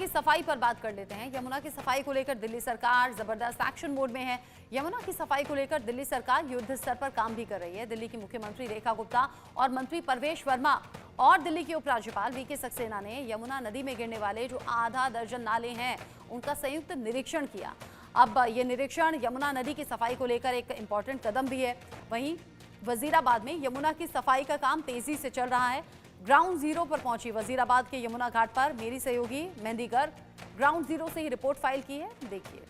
की सफाई पर बात कर लेते हैं। यमुना की सफाई को लेकर दिल्ली सरकार जबरदस्त एक्शन मोड में है। यमुना की सफाई को लेकर दिल्ली सरकार युद्ध स्तर पर काम भी कर रही है। दिल्ली की मुख्यमंत्री रेखा गुप्ता और मंत्री परवेश वर्मा और दिल्ली के उपराज्यपाल वीके सक्सेना ने यमुना नदी में गिरने वाले जो आधा दर्जन नाले हैं उनका संयुक्त निरीक्षण किया। अब ये निरीक्षण यमुना नदी की सफाई को लेकर एक इंपॉर्टेंट कदम भी है। वहीं वजीराबाद में यमुना की सफाई का काम तेजी से चल रहा है। ग्राउंड जीरो पर पहुंची वजीराबाद के यमुना घाट पर मेरी सहयोगी मेहंदी गर्ग ग्राउंड जीरो से ही रिपोर्ट फाइल की है, देखिए।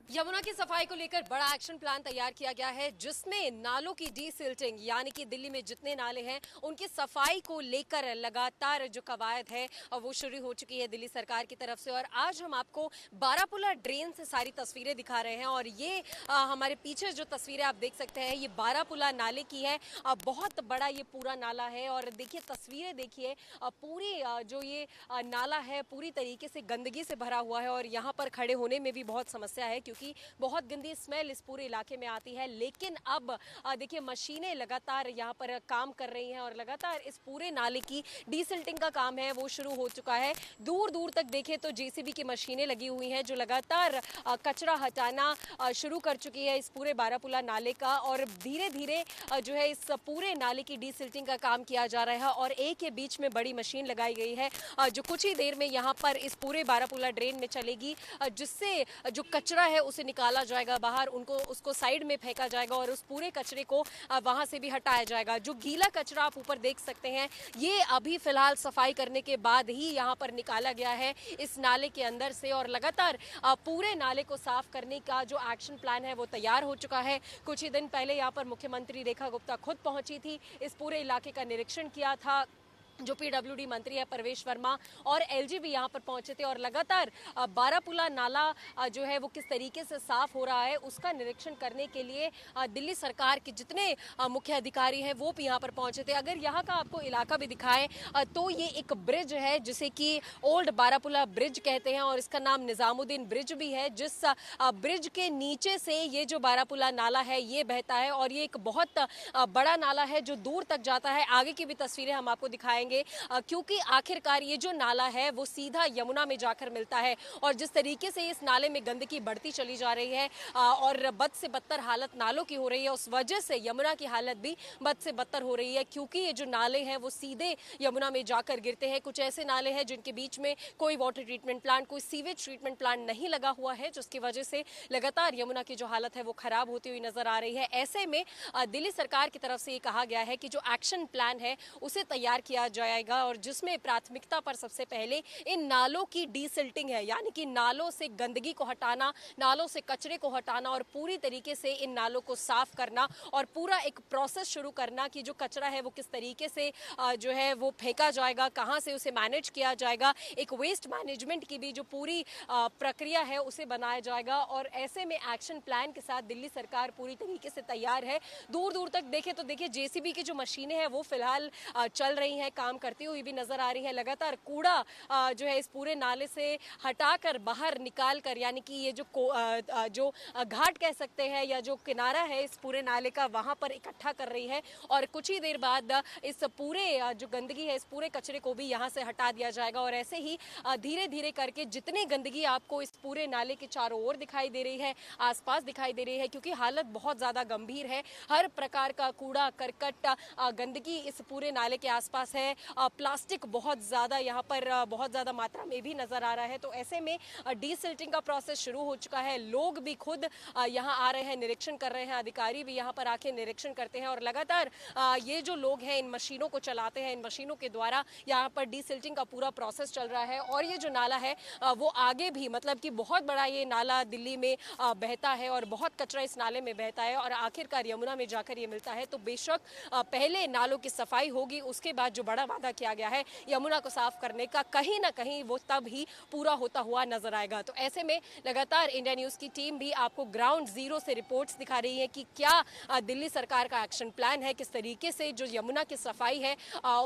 यमुना की सफाई को लेकर बड़ा एक्शन प्लान तैयार किया गया है, जिसमें नालों की डीसिल्टिंग यानी कि दिल्ली में जितने नाले हैं उनकी सफाई को लेकर लगातार जो कवायद है वो शुरू हो चुकी है दिल्ली सरकार की तरफ से। और आज हम आपको बारापुला ड्रेन से सारी तस्वीरें दिखा रहे हैं और ये हमारे पीछे जो तस्वीरें आप देख सकते हैं ये बारापुला नाले की है। बहुत बड़ा ये पूरा नाला है और देखिए तस्वीरें देखिए, पूरी जो ये नाला है पूरी तरीके से गंदगी से भरा हुआ है और यहाँ पर खड़े होने में भी बहुत समस्या है क्योंकि बहुत गंदी स्मेल इस पूरे इलाके में आती है। लेकिन अब देखिए मशीनें लगातार यहाँ पर काम कर रही हैं और लगातार इस पूरे नाले की डीसिल्टिंग का काम है वो शुरू हो चुका है। दूर दूर तक देखें तो जेसीबी की मशीनें लगी हुई हैं जो लगातार कचरा हटाना शुरू कर चुकी है इस पूरे बारापुला नाले का। और धीरे धीरे जो है इस पूरे नाले की डीसिल्टिंग का काम किया जा रहा है और एक के बीच में बड़ी मशीन लगाई गई है जो कुछ ही देर में यहाँ पर इस पूरे बारापुला ड्रेन में चलेगी, जिससे जो कचरा है उसे निकाला जाएगा बाहर, उसको साइड में फेंका जाएगा और उस पूरे कचरे को वहां से भी हटाया जाएगा। जो गीला कचरा आप ऊपर देख सकते हैं ये अभी फिलहाल सफाई करने के बाद ही यहाँ पर निकाला गया है इस नाले के अंदर से और लगातार पूरे नाले को साफ करने का जो एक्शन प्लान है वो तैयार हो चुका है। कुछ ही दिन पहले यहाँ पर मुख्यमंत्री रेखा गुप्ता खुद पहुंची थी, इस पूरे इलाके का निरीक्षण किया था। जो पीडब्ल्यूडी मंत्री है परवेश वर्मा और एलजी भी यहाँ पर पहुंचे थे और लगातार बारापुला नाला जो है वो किस तरीके से साफ हो रहा है उसका निरीक्षण करने के लिए दिल्ली सरकार के जितने मुख्य अधिकारी हैं वो भी यहाँ पर पहुंचे थे। अगर यहाँ का आपको इलाका भी दिखाएं तो ये एक ब्रिज है जिसे कि ओल्ड बारापुला ब्रिज कहते हैं और इसका नाम निजामुद्दीन ब्रिज भी है, जिस ब्रिज के नीचे से ये जो बारापुला नाला है ये बहता है और ये एक बहुत बड़ा नाला है जो दूर तक जाता है। आगे की भी तस्वीरें हम आपको दिखाएंगे क्योंकि आखिरकार ये जो नाला है वो सीधा यमुना में जाकर मिलता है और जिस तरीके से इस नाले में गंदगी बढ़ती चली जा रही है और बद से बदतर हालत नालों की हो रही है, उस वजह से यमुना की हालत भी बद से बदतर हो रही है क्योंकि ये जो नाले हैं वो सीधे यमुना में जाकर गिरते हैं। कुछ ऐसे नाले हैं जिनके बीच में कोई वाटर ट्रीटमेंट प्लांट, कोई सीवेज ट्रीटमेंट प्लांट नहीं लगा हुआ है, जिसकी वजह से लगातार यमुना की जो हालत है वो खराब होती हुई नजर आ रही है। ऐसे में दिल्ली सरकार की तरफ से ये कहा गया है कि जो एक्शन प्लान है उसे तैयार किया जाएगा और जिसमें प्राथमिकता पर सबसे पहले इन नालों की डीसिल्टिंग है, यानी कि नालों से गंदगी को हटाना, नालों से कचरे को हटाना और पूरी तरीके से इन नालों को साफ करना और पूरा एक प्रोसेस शुरू करना कि जो कचरा है वो किस तरीके से जो है वो फेंका जाएगा, कहां से उसे मैनेज किया जाएगा, एक वेस्ट मैनेजमेंट की भी जो पूरी प्रक्रिया है उसे बनाया जाएगा। और ऐसे में एक्शन प्लान के साथ दिल्ली सरकार पूरी तरीके से तैयार है। दूर दूर तक देखें तो देखिए जेसीबी की जो मशीनें हैं वो फिलहाल चल रही हैं, काम करती हुई भी नजर आ रही है। लगातार कूड़ा जो है इस पूरे नाले से हटाकर बाहर निकाल कर, यानी कि ये जो घाट कह सकते हैं या जो किनारा है इस पूरे नाले का वहां पर इकट्ठा कर रही है और कुछ ही देर बाद इस पूरे जो गंदगी है इस पूरे कचरे को भी यहां से हटा दिया जाएगा। और ऐसे ही धीरे धीरे करके जितनी गंदगी आपको इस पूरे नाले के चारों ओर दिखाई दे रही है, आसपास दिखाई दे रही है, क्योंकि हालत बहुत ज्यादा गंभीर है। हर प्रकार का कूड़ा करकट गंदगी इस पूरे नाले के आसपास है। प्लास्टिक बहुत ज़्यादा यहाँ पर बहुत ज़्यादा मात्रा में भी नज़र आ रहा है। तो ऐसे में डीसिल्टिंग का प्रोसेस शुरू हो चुका है। लोग भी खुद यहाँ आ रहे हैं, निरीक्षण कर रहे हैं, अधिकारी भी यहाँ पर आके निरीक्षण करते हैं और लगातार ये जो लोग हैं इन मशीनों को चलाते हैं, इन मशीनों के द्वारा यहाँ पर डीसिल्टिंग का पूरा प्रोसेस चल रहा है। और ये जो नाला है वो आगे भी, मतलब कि बहुत बड़ा ये नाला दिल्ली में बहता है और बहुत कचरा इस नाले में बहता है और आखिरकार यमुना में जाकर ये मिलता है। तो बेशक पहले नालों की सफाई होगी, उसके बाद जो बड़ा वादा किया गया है यमुना को साफ करने का, कहीं ना कहीं वो तब ही पूरा होता हुआ नजर आएगा। तो ऐसे में लगातार इंडिया न्यूज की टीम भी आपको ग्राउंड जीरो से रिपोर्ट्स दिखा रही है कि क्या दिल्ली सरकार का एक्शन प्लान है, किस तरीके से जो यमुना की सफाई है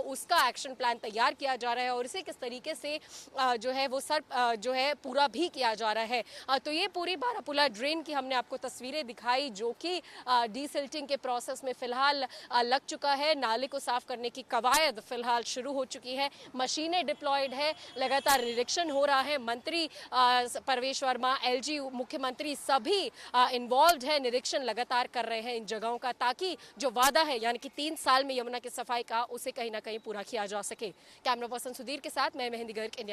उसका एक्शन प्लान तैयार किया जा रहा है और इसे किस तरीके से जो है वो जो है पूरा भी किया जा रहा है। तो ये पूरी बारापुला ड्रेन की हमने आपको तस्वीरें दिखाई जो कि डीसिल्टिंग के प्रोसेस में फिलहाल लग चुका है। नाले को साफ करने की कवायद फिलहाल फिलहाल शुरू हो चुकी है, मशीनें डिप्लॉयड है, लगातार निरीक्षण हो रहा है। मंत्री परवेश वर्मा, एलजी, मुख्यमंत्री सभी इन्वॉल्व है, निरीक्षण लगातार कर रहे हैं इन जगहों का, ताकि जो वादा है यानी कि 3 साल में यमुना की सफाई का, उसे कहीं ना कहीं पूरा किया जा सके। कैमरा पर्सन सुधीर के साथ मैं मेहंदी गर्ग, इंडिया।